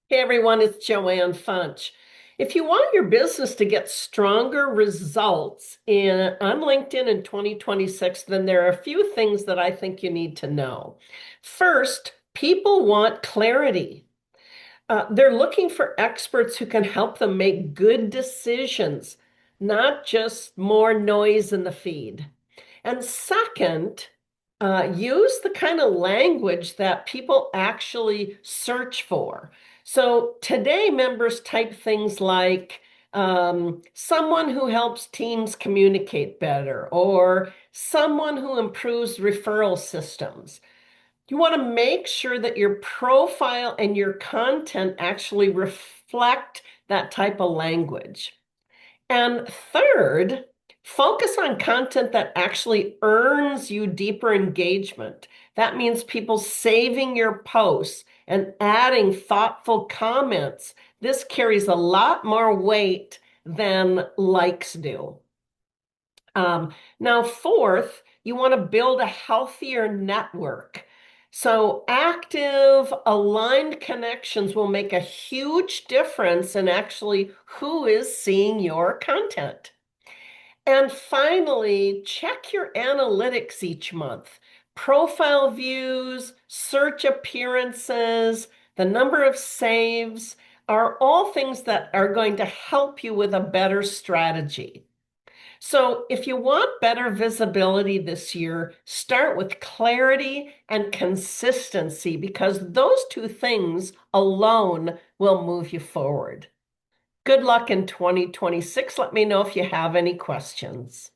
Hey everyone, it's Joanne Funch. If you want your business to get stronger results on LinkedIn in 2026, then there are a few things that I think you need to know. First, people want clarity. They're looking for experts who can help them make good decisions, not just more noise in the feed. And second, use the kind of language that people actually search for. So today, members type things like someone who helps teams communicate better or someone who improves referral systems. You want to make sure that your profile and your content actually reflect that type of language. And third, focus on content that actually earns you deeper engagement. That means people saving your posts and adding thoughtful comments. This carries a lot more weight than likes do. Now, fourth, you want to build a healthier network. So, active, aligned connections will make a huge difference in actually who is seeing your content. And finally, check your analytics each month. Profile views, search appearances, the number of saves are all things that are going to help you with a better strategy. So, if you want better visibility this year, start with clarity and consistency because those two things alone will move you forward. Good luck in 2026. Let me know if you have any questions.